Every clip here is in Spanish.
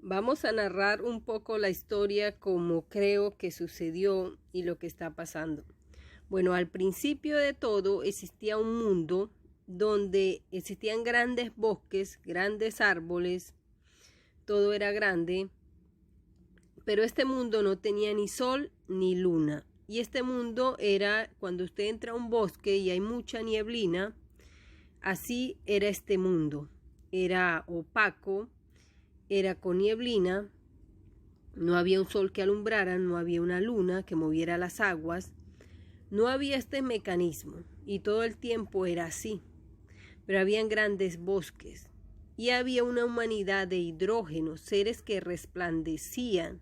Vamos a narrar un poco la historia como creo que sucedió y lo que está pasando. Bueno, al principio de todo existía un mundo donde existían grandes bosques, grandes árboles, todo era grande, pero este mundo no tenía ni sol ni luna. Y este mundo era cuando usted entra a un bosque y hay mucha nieblina, así era este mundo. Era opaco, era con nieblina, no había un sol que alumbrara, no había una luna que moviera las aguas, no había este mecanismo y todo el tiempo era así. Pero habían grandes bosques y había una humanidad de hidrógeno, seres que resplandecían,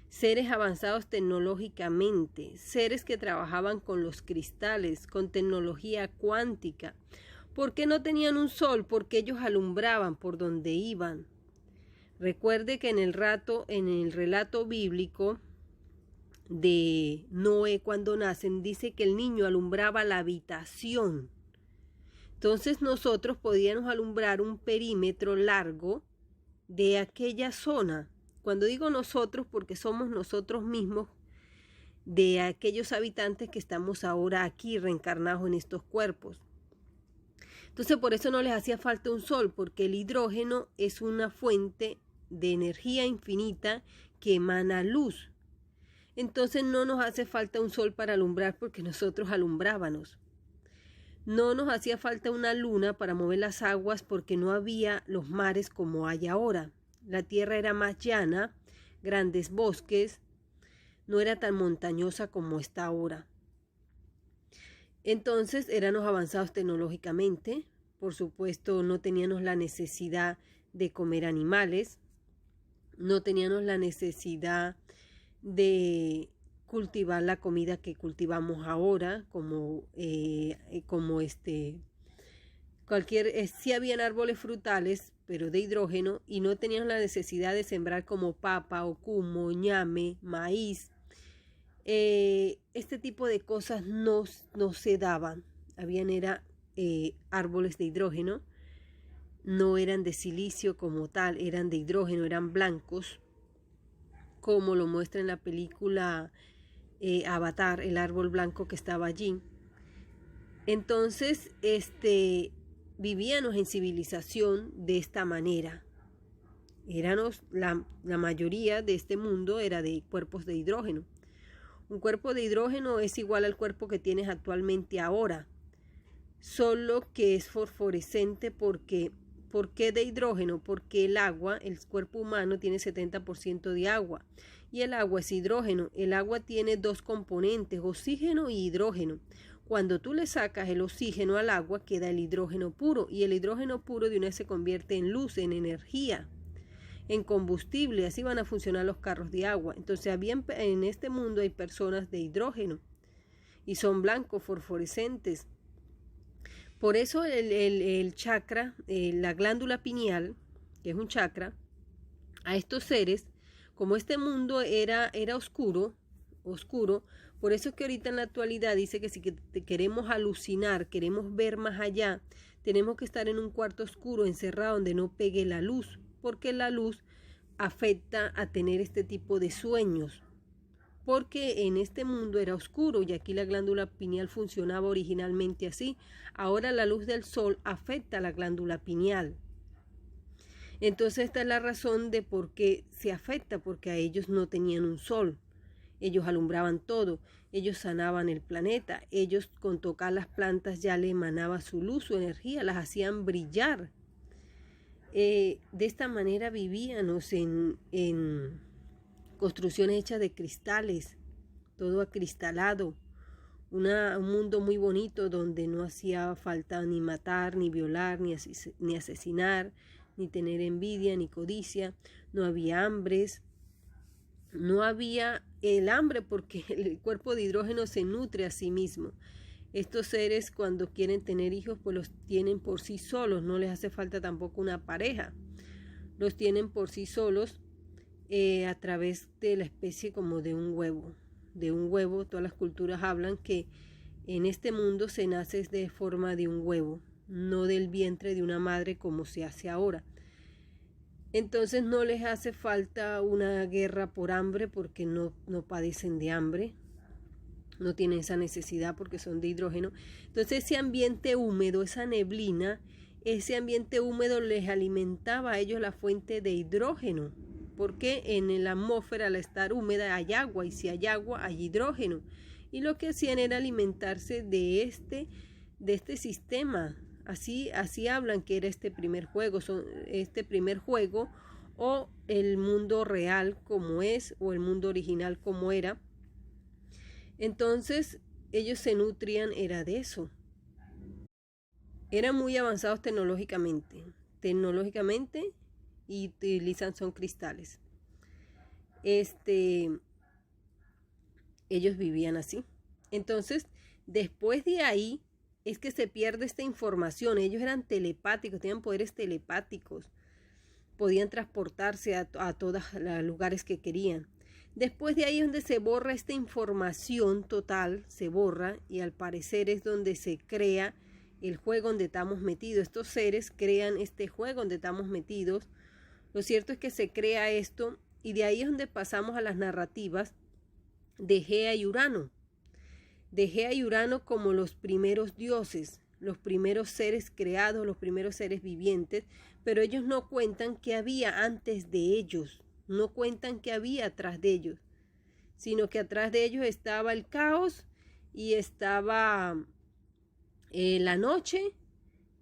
seres avanzados tecnológicamente, seres que trabajaban con los cristales, con tecnología cuántica. ¿Por qué no tenían un sol? Porque ellos alumbraban por donde iban. Recuerde que en el relato bíblico de Noé cuando nacen, dice que el niño alumbraba la habitación. Entonces nosotros podíamos alumbrar un perímetro largo de aquella zona. Cuando digo nosotros, porque somos nosotros mismos, de aquellos habitantes que estamos ahora aquí reencarnados en estos cuerpos. Entonces por eso no les hacía falta un sol, porque el hidrógeno es una fuente de energía infinita que emana luz. Entonces no nos hace falta un sol para alumbrar porque nosotros alumbrábamos. No nos hacía falta una luna para mover las aguas porque no había los mares como hay ahora. La tierra era más llana, grandes bosques, no era tan montañosa como está ahora. Entonces éramos avanzados tecnológicamente, por supuesto no teníamos la necesidad de comer animales, no teníamos la necesidad de cultivar la comida que cultivamos ahora, sí habían árboles frutales, pero de hidrógeno, y no teníamos la necesidad de sembrar como papa, ocumo, ñame, maíz. Este tipo de cosas no se daban. Habían árboles de hidrógeno, no eran de silicio como tal, eran de hidrógeno, eran blancos, como lo muestra en la película Avatar, el árbol blanco que estaba allí. Entonces, vivíamos en civilización de esta manera. La mayoría de este mundo era de cuerpos de hidrógeno. Un cuerpo de hidrógeno es igual al cuerpo que tienes actualmente ahora, solo que es fosforescente porque ¿por qué de hidrógeno? Porque el agua, el cuerpo humano tiene 70% de agua y el agua es hidrógeno. El agua tiene dos componentes, oxígeno y hidrógeno. Cuando tú le sacas el oxígeno al agua queda el hidrógeno puro y el hidrógeno puro de una vez se convierte en luz, en energía, en combustible. Así van a funcionar los carros de agua. Entonces en este mundo hay personas de hidrógeno y son blancos, fosforescentes. Por eso el chakra, la glándula pineal, que es un chakra, a estos seres, como este mundo era oscuro, por eso es que ahorita en la actualidad dice que si queremos alucinar, queremos ver más allá, tenemos que estar en un cuarto oscuro, encerrado, donde no pegue la luz, porque la luz afecta a tener este tipo de sueños. Porque en este mundo era oscuro y aquí la glándula pineal funcionaba originalmente así. Ahora la luz del sol afecta a la glándula pineal. Entonces esta es la razón de por qué se afecta, porque a ellos no tenían un sol. Ellos alumbraban todo, ellos sanaban el planeta, ellos con tocar las plantas ya le emanaba su luz, su energía, las hacían brillar. De esta manera vivíamos en construcciones hechas de cristales, todo acristalado, un mundo muy bonito donde no hacía falta ni matar, ni violar, ni asesinar, ni tener envidia, ni codicia, no había hambres, no había el hambre porque el cuerpo de hidrógeno se nutre a sí mismo. Estos seres cuando quieren tener hijos pues los tienen por sí solos, no les hace falta tampoco una pareja, los tienen por sí solos. A través de la especie como de un huevo. Todas las culturas hablan que en este mundo se nace de forma de un huevo, no del vientre de una madre como se hace ahora. Entonces no les hace falta una guerra por hambre porque no padecen de hambre, no tienen esa necesidad porque son de hidrógeno. Entonces ese ambiente húmedo, esa neblina, ese ambiente húmedo les alimentaba a ellos la fuente de hidrógeno, porque en la atmósfera al estar húmeda hay agua y si hay agua hay hidrógeno. Y lo que hacían era alimentarse de este sistema. Así hablan que era este primer juego o el mundo real como es o el mundo original como era. Entonces ellos se nutrían era de eso. Eran muy avanzados tecnológicamente y utilizan son cristales. Ellos vivían así. Entonces, después de ahí es que se pierde esta información. Ellos eran telepáticos, tenían poderes telepáticos. Podían transportarse a todos los lugares que querían. Después de ahí es donde se borra esta información total, se borra y al parecer es donde se crea el juego donde estamos metidos. Estos seres crean este juego donde estamos metidos. Lo cierto es que se crea esto y de ahí es donde pasamos a las narrativas de Gea y Urano. De Gea y Urano como los primeros dioses, los primeros seres creados, los primeros seres vivientes, pero ellos no cuentan qué había antes de ellos, no cuentan qué había atrás de ellos, sino que atrás de ellos estaba el caos y estaba la noche,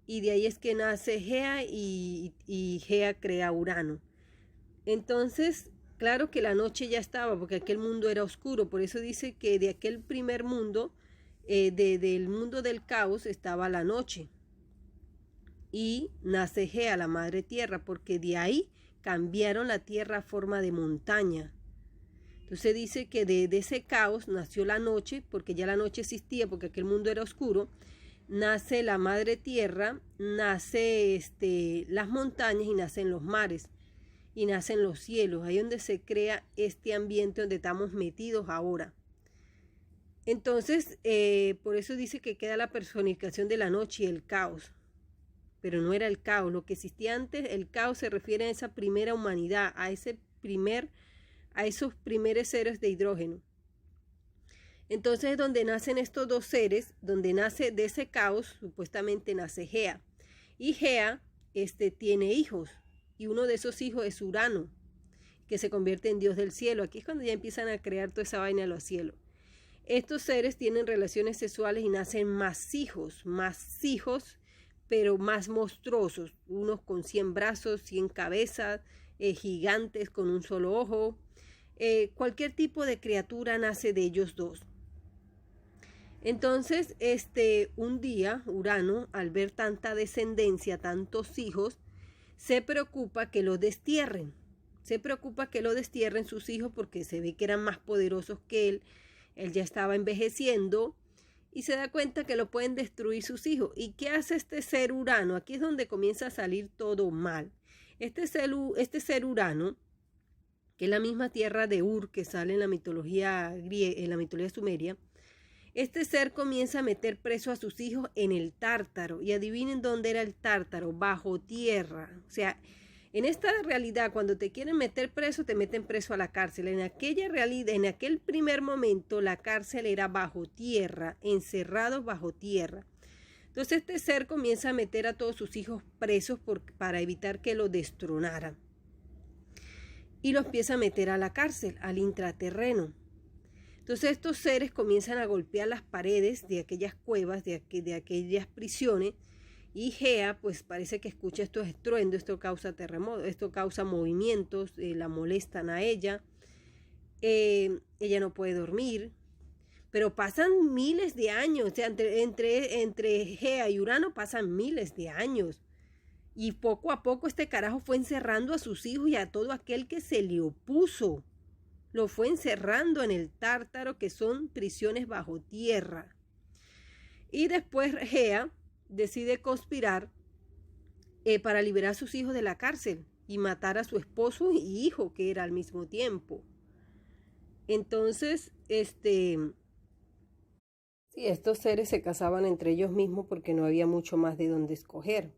y de ahí es que nace Gea y Gea crea Urano. Entonces, claro que la noche ya estaba, porque aquel mundo era oscuro, por eso dice que de aquel primer mundo, del mundo del caos, estaba la noche. Y nace Gea, la madre tierra, porque de ahí cambiaron la tierra a forma de montaña. Entonces dice que de ese caos nació la noche, porque ya la noche existía, porque aquel mundo era oscuro. Nace la madre tierra, nace las montañas y nacen los mares y nacen los cielos. Ahí es donde se crea este ambiente donde estamos metidos ahora. Entonces, por eso dice que queda la personificación de la noche y el caos. Pero no era el caos. Lo que existía antes, el caos se refiere a esa primera humanidad, a esos primeros seres de hidrógeno. Entonces, donde nacen estos dos seres, donde nace de ese caos, supuestamente nace Gea. Y Gea tiene hijos, y uno de esos hijos es Urano, que se convierte en dios del cielo. Aquí es cuando ya empiezan a crear toda esa vaina de los cielos. Estos seres tienen relaciones sexuales y nacen más hijos, pero más monstruosos, unos con 100 brazos, 100 cabezas, gigantes con un solo ojo. Cualquier tipo de criatura nace de ellos dos. Entonces, un día, Urano, al ver tanta descendencia, tantos hijos, se preocupa que lo destierren. Sus hijos porque se ve que eran más poderosos que él. Él ya estaba envejeciendo y se da cuenta que lo pueden destruir sus hijos. ¿Y qué hace este ser Urano? Aquí es donde comienza a salir todo mal. Este ser Urano, que es la misma tierra de Ur que sale en la mitología sumeria, este ser comienza a meter preso a sus hijos en el Tártaro. Y adivinen dónde era el Tártaro, bajo tierra. O sea, en esta realidad, cuando te quieren meter preso, te meten preso a la cárcel. En aquella realidad, en aquel primer momento, la cárcel era bajo tierra, encerrados bajo tierra. Entonces este ser comienza a meter a todos sus hijos presos para evitar que lo destronaran. Y los empieza a meter a la cárcel, al intraterreno. Entonces estos seres comienzan a golpear las paredes de aquellas cuevas, de aquellas prisiones, y Gea pues parece que escucha estos estruendos, esto causa terremotos, esto causa movimientos, la molestan a ella, ella no puede dormir, pero pasan miles de años, o sea, entre Gea y Urano pasan miles de años, y poco a poco este carajo fue encerrando a sus hijos y a todo aquel que se le opuso. Lo fue encerrando en el Tártaro, que son prisiones bajo tierra. Y después Gea decide conspirar para liberar a sus hijos de la cárcel y matar a su esposo y hijo, que era al mismo tiempo. Entonces, estos seres se casaban entre ellos mismos porque no había mucho más de donde escoger.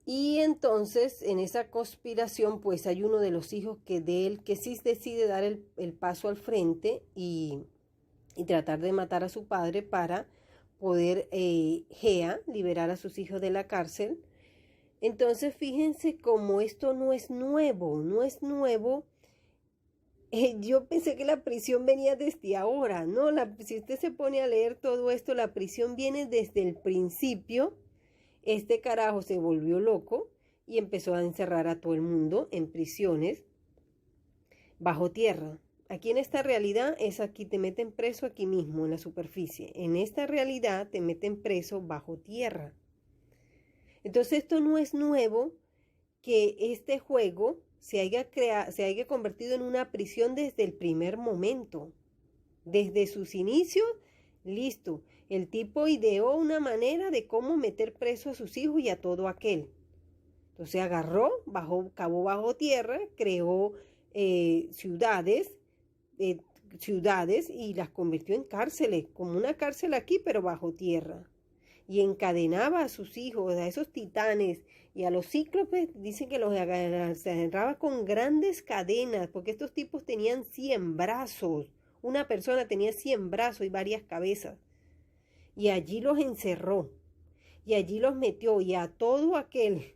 Y entonces en esa conspiración pues hay uno de los hijos de él que sí decide dar el paso al frente y tratar de matar a su padre para poder Gea liberar a sus hijos de la cárcel. Entonces fíjense cómo esto no es nuevo. Yo pensé que la prisión venía desde ahora, ¿no? Si usted se pone a leer todo esto, la prisión viene desde el principio. Este carajo se volvió loco y empezó a encerrar a todo el mundo en prisiones bajo tierra. Aquí en esta realidad es aquí, te meten preso aquí mismo, en la superficie. En esta realidad te meten preso bajo tierra. Entonces esto no es nuevo, que este juego se haya convertido en una prisión desde el primer momento. Desde sus inicios, listo. El tipo ideó una manera de cómo meter preso a sus hijos y a todo aquel. Entonces agarró, cavó bajo tierra, creó ciudades y las convirtió en cárceles, como una cárcel aquí, pero bajo tierra. Y encadenaba a sus hijos, a esos titanes y a los cíclopes, dicen que los agarraba con grandes cadenas, porque estos tipos tenían 100 brazos. Una persona tenía 100 brazos y varias cabezas. Y allí los encerró. Y allí los metió. Y a todo aquel.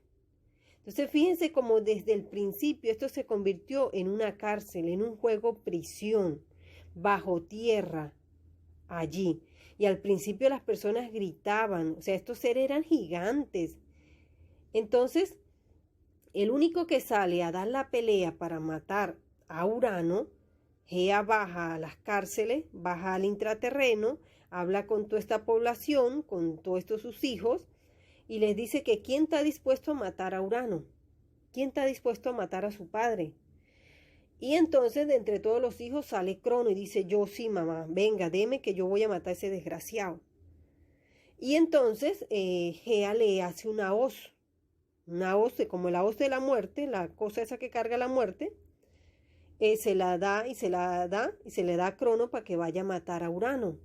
Entonces fíjense cómo desde el principio esto se convirtió en una cárcel, en un juego prisión, bajo tierra, allí. Y al principio las personas gritaban, o sea, estos seres eran gigantes. Entonces, el único que sale a dar la pelea para matar a Urano, Gea baja a las cárceles, baja al intraterreno, habla con toda esta población, con todos estos sus hijos, y les dice que quién está dispuesto a matar a Urano, quién está dispuesto a matar a su padre. Y entonces de entre todos los hijos sale Crono y dice, yo sí, mamá, venga, deme que yo voy a matar a ese desgraciado. Y entonces Gea le hace una hoz como la hoz de la muerte, la cosa esa que carga la muerte, se la da y se le da a Crono para que vaya a matar a Urano,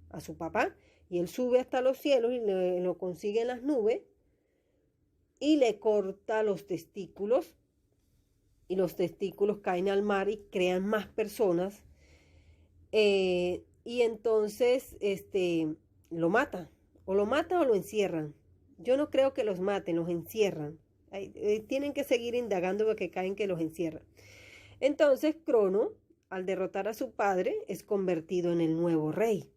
a su papá. Y él sube hasta los cielos y lo consigue en las nubes y le corta los testículos. Y los testículos caen al mar y crean más personas. Y entonces lo mata. O lo mata o lo encierran. Yo no creo que los maten, los encierran. Tienen que seguir indagando porque caen que los encierran. Entonces Crono, al derrotar a su padre, es convertido en el nuevo rey.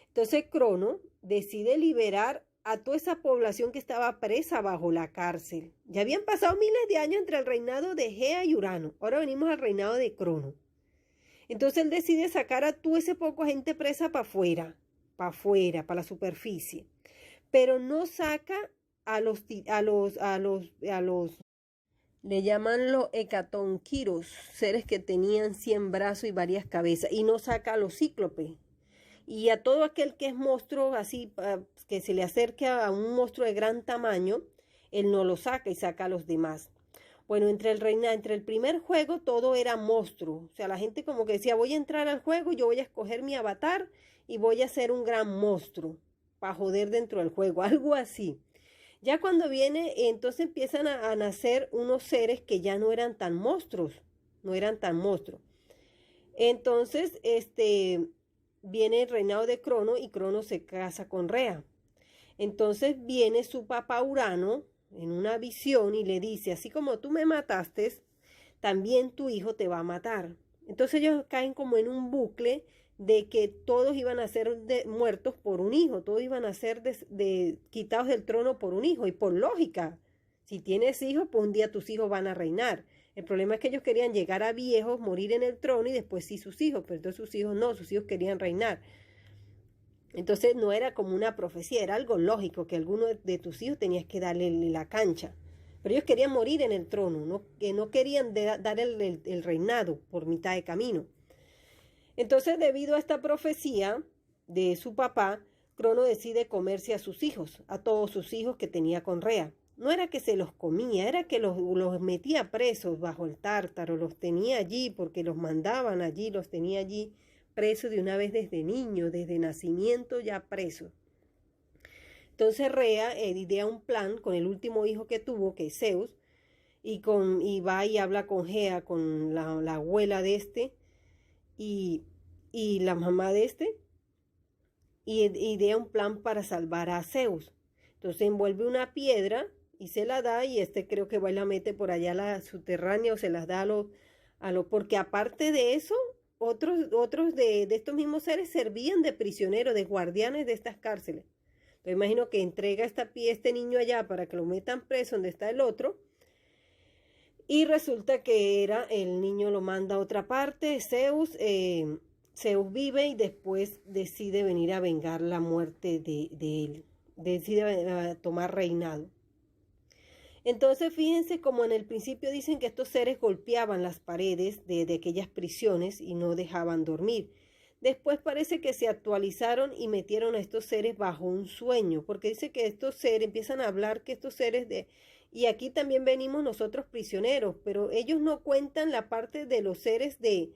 Entonces Crono decide liberar a toda esa población que estaba presa bajo la cárcel. Ya habían pasado miles de años entre el reinado de Gea y Urano. Ahora venimos al reinado de Crono. Entonces él decide sacar a toda esa poca gente presa para afuera, para la superficie. Pero no saca a los le llaman los hecatonquiros, seres que tenían 100 brazos y varias cabezas, y no saca a los cíclopes. Y a todo aquel que es monstruo, así, que se le acerque a un monstruo de gran tamaño, él no lo saca y saca a los demás. Bueno, entre el primer juego todo era monstruo. O sea, la gente como que decía, voy a entrar al juego, yo voy a escoger mi avatar y voy a ser un gran monstruo para joder dentro del juego, algo así. Ya cuando viene, entonces empiezan a nacer unos seres que ya no eran tan monstruos, Entonces, viene el reinado de Crono y Crono se casa con Rea. Entonces viene su papá Urano en una visión y le dice, así como tú me mataste, también tu hijo te va a matar. Entonces ellos caen como en un bucle de que todos iban a ser muertos por un hijo, todos iban a ser quitados del trono por un hijo. Y por lógica, si tienes hijos, pues un día tus hijos van a reinar. El problema es que ellos querían llegar a viejos, morir en el trono y después sí sus hijos, pero entonces sus hijos no, sus hijos querían reinar. Entonces no era como una profecía, era algo lógico que alguno de tus hijos tenías que darle la cancha. Pero ellos querían morir en el trono, no querían dar el reinado por mitad de camino. Entonces, debido a esta profecía de su papá, Crono decide comerse a sus hijos, a todos sus hijos que tenía con Rea. No era que se los comía, era que los metía presos bajo el tártaro, los tenía allí porque los mandaban allí, los tenía allí presos de una vez desde niño, desde nacimiento ya presos. Entonces Rea idea un plan con el último hijo que tuvo, que es Zeus, y va y habla con Gea, con la abuela de este, y la mamá de este, y idea un plan para salvar a Zeus. Entonces envuelve una piedra y se la da, y creo que va y la mete por allá a la subterránea, o se las da porque aparte de eso, otros de estos mismos seres servían de prisioneros, de guardianes de estas cárceles. Entonces imagino que entrega este niño allá para que lo metan preso donde está el otro, y resulta que el niño lo manda a otra parte, Zeus vive y después decide venir a vengar la muerte de él, decide tomar reinado. Entonces fíjense como en el principio dicen que estos seres golpeaban las paredes de aquellas prisiones y no dejaban dormir. Después parece que se actualizaron y metieron a estos seres bajo un sueño, porque dice que estos seres empiezan a hablar, que estos seres y aquí también venimos nosotros prisioneros, pero ellos no cuentan la parte de los seres de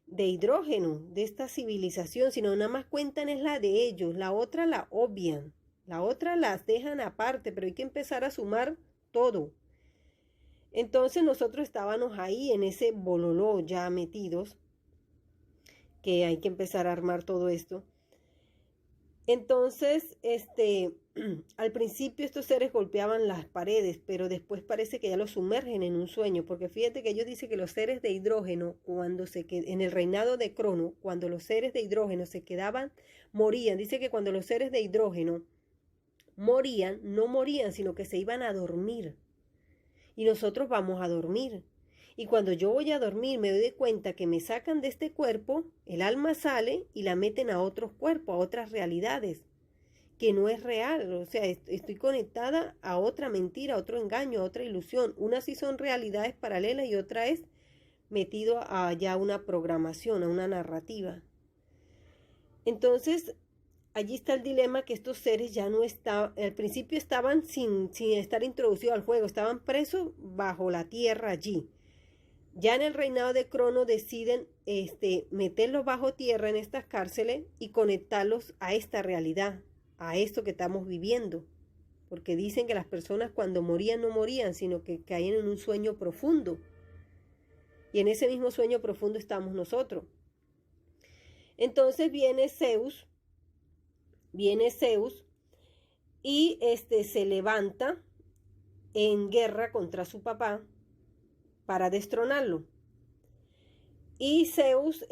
hidrógeno, de esta civilización, sino nada más cuentan es la de ellos, la otra la obvian, la otra las dejan aparte, pero hay que empezar a sumar todo. Entonces nosotros estábamos ahí en ese bololó ya metidos, que hay que empezar a armar todo esto. Entonces, al principio estos seres golpeaban las paredes, pero después parece que ya los sumergen en un sueño, porque fíjate que ellos dicen que los seres de hidrógeno, en el reinado de Crono, cuando los seres de hidrógeno se quedaban, morían. Dice que cuando los seres de hidrógeno morían, no morían, sino que se iban a dormir. Y nosotros vamos a dormir. Y cuando yo voy a dormir me doy cuenta que me sacan de este cuerpo, el alma sale y la meten a otros cuerpos, a otras realidades, que no es real. O sea, estoy conectada a otra mentira, a otro engaño, a otra ilusión. Unas sí son realidades paralelas y otra es metido a ya una programación, a una narrativa. Entonces, allí está el dilema, que estos seres ya no estaban, al principio estaban sin estar introducidos al juego, estaban presos bajo la tierra allí. Ya en el reinado de Crono deciden meterlos bajo tierra en estas cárceles y conectarlos a esta realidad, a esto que estamos viviendo. Porque dicen que las personas cuando morían no morían, sino que caían en un sueño profundo. Y en ese mismo sueño profundo estamos nosotros. Entonces viene Zeus y se levanta en guerra contra su papá para destronarlo. Y Zeus,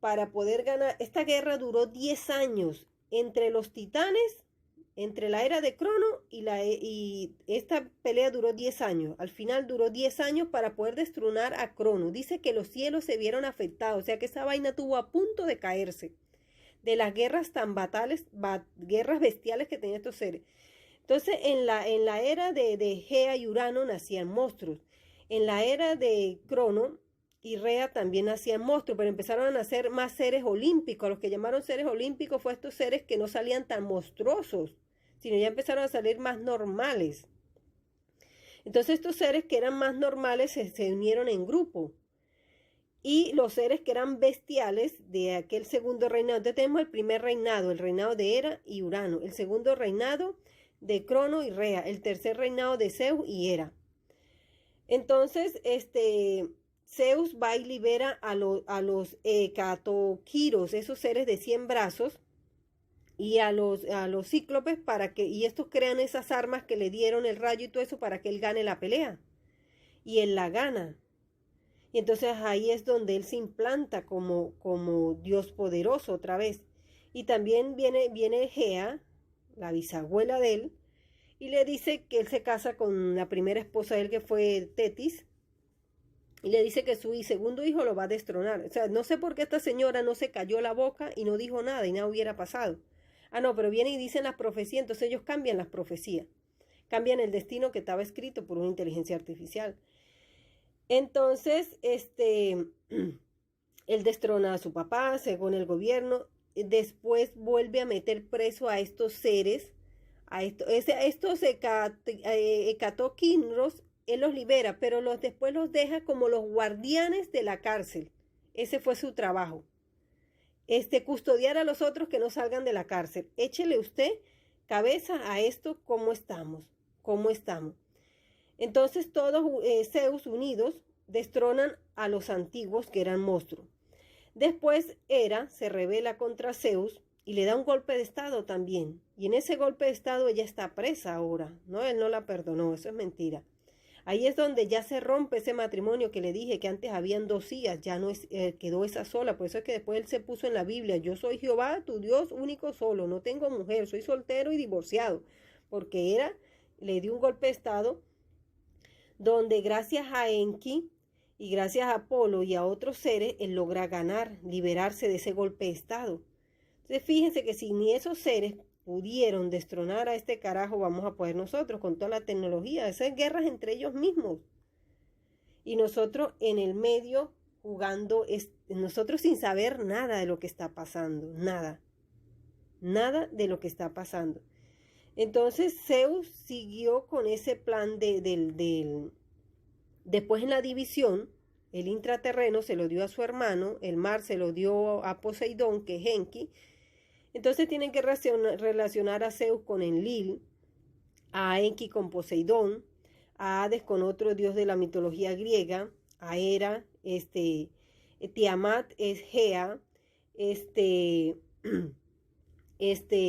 para poder ganar, esta guerra duró 10 años entre los titanes, entre la era de Crono y esta pelea duró 10 años. Al final duró 10 años para poder destronar a Crono. Dice que los cielos se vieron afectados, o sea que esa vaina estuvo a punto de caerse de las guerras tan guerras bestiales que tenían estos seres. Entonces, en la era de Gea y Urano nacían monstruos. En la era de Crono y Rea también nacían monstruos, pero empezaron a nacer más seres olímpicos. A los que llamaron seres olímpicos fue estos seres que no salían tan monstruosos, sino ya empezaron a salir más normales. Entonces estos seres que eran más normales se unieron en grupo. Y los seres que eran bestiales de aquel segundo reinado. Entonces tenemos el primer reinado, el reinado de Hera y Urano. El segundo reinado de Crono y Rea. El tercer reinado de Zeus y Hera. Entonces, Zeus va y libera a los hecatoquiros, esos seres de 100 brazos, y a los cíclopes y estos crean esas armas que le dieron el rayo y todo eso para que él gane la pelea. Y él la gana. Y entonces ahí es donde él se implanta como Dios poderoso otra vez. Y también viene Gea, la bisabuela de él, y le dice que él se casa con la primera esposa de él, que fue Tetis, y le dice que su segundo hijo lo va a destronar. O sea, no sé por qué esta señora no se cayó la boca y no dijo nada y nada hubiera pasado. Ah, no, pero vienen y dicen las profecías, entonces ellos cambian las profecías. Cambian el destino que estaba escrito por una inteligencia artificial. Entonces, él destrona a su papá, según el gobierno. Después vuelve a meter preso a estos seres, a estos hecatoquinros, él los libera, pero después los deja como los guardianes de la cárcel. Ese fue su trabajo. Custodiar a los otros que no salgan de la cárcel. Échele usted cabeza a esto, ¿cómo estamos? ¿Cómo estamos? Entonces todos Zeus unidos destronan a los antiguos que eran monstruos. Después Hera se rebela contra Zeus y le da un golpe de estado también. Y en ese golpe de estado ella está presa ahora, ¿no? Él no la perdonó, eso es mentira. Ahí es donde ya se rompe ese matrimonio que le dije que antes habían 2 hijas, ya no quedó esa sola. Por eso es que después él se puso en la Biblia: yo soy Jehová, tu Dios único solo, no tengo mujer, soy soltero y divorciado. Porque Hera le dio un golpe de estado donde gracias a Enki y gracias a Apolo y a otros seres, él logra ganar, liberarse de ese golpe de estado. Entonces fíjense que si ni esos seres pudieron destronar a este carajo, vamos a poder nosotros con toda la tecnología. Esas guerras entre ellos mismos. Y nosotros en el medio jugando, nosotros sin saber nada de lo que está pasando, nada. Nada de lo que está pasando. Entonces Zeus siguió con ese plan después en la división, el intraterreno se lo dio a su hermano, el mar se lo dio a Poseidón, que es Enki. Entonces tienen que relacionar a Zeus con Enlil, a Enki con Poseidón, a Hades con otro dios de la mitología griega, a Hera, Tiamat es Gea,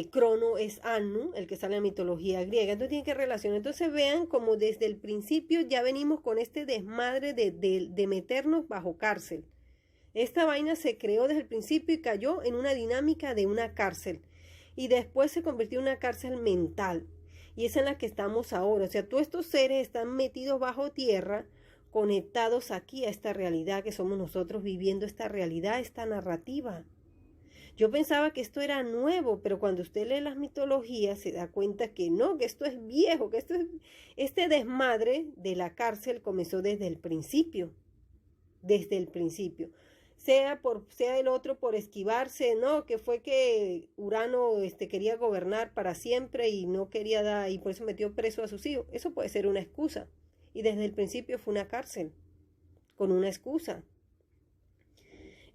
Crono es Anu, el que sale en la mitología griega. Entonces tienen que relacionar. Entonces vean como desde el principio ya venimos con este desmadre de meternos bajo cárcel. Esta vaina se creó desde el principio y cayó en una dinámica de una cárcel. Y después se convirtió en una cárcel mental. Y es en la que estamos ahora. O sea, todos estos seres están metidos bajo tierra, conectados aquí a esta realidad que somos nosotros, viviendo esta realidad, esta narrativa. Yo pensaba que esto era nuevo, pero cuando usted lee las mitologías se da cuenta que no, que esto es viejo, que este desmadre de la cárcel comenzó desde el principio. Desde el principio. Sea el otro por esquivarse, no, que fue que Urano quería gobernar para siempre y no quería dar, y por eso metió preso a sus hijos. Eso puede ser una excusa. Y desde el principio fue una cárcel, con una excusa.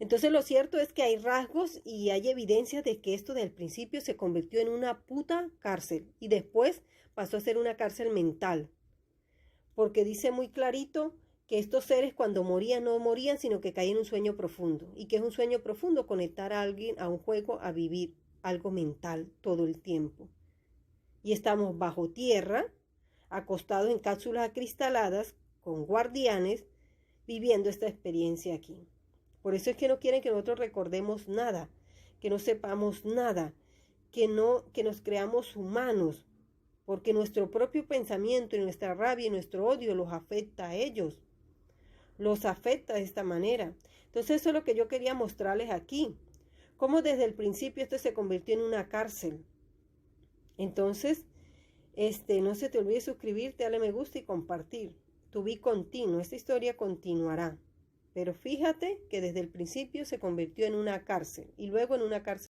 Entonces lo cierto es que hay rasgos y hay evidencias de que esto del principio se convirtió en una puta cárcel y después pasó a ser una cárcel mental. Porque dice muy clarito que estos seres cuando morían no morían, sino que caían en un sueño profundo. ¿Y que es un sueño profundo? Conectar a alguien a un juego, a vivir algo mental todo el tiempo. Y estamos bajo tierra, acostados en cápsulas acristaladas, con guardianes, viviendo esta experiencia aquí. Por eso es que no quieren que nosotros recordemos nada, que no sepamos nada, que nos creamos humanos, porque nuestro propio pensamiento y nuestra rabia y nuestro odio los afecta a ellos. Los afecta de esta manera. Entonces eso es lo que yo quería mostrarles aquí. Cómo desde el principio esto se convirtió en una cárcel. Entonces, no se te olvide suscribirte, darle me gusta y compartir. To be continuo. Esta historia continuará. Pero fíjate que desde el principio se convirtió en una cárcel y luego en una cárcel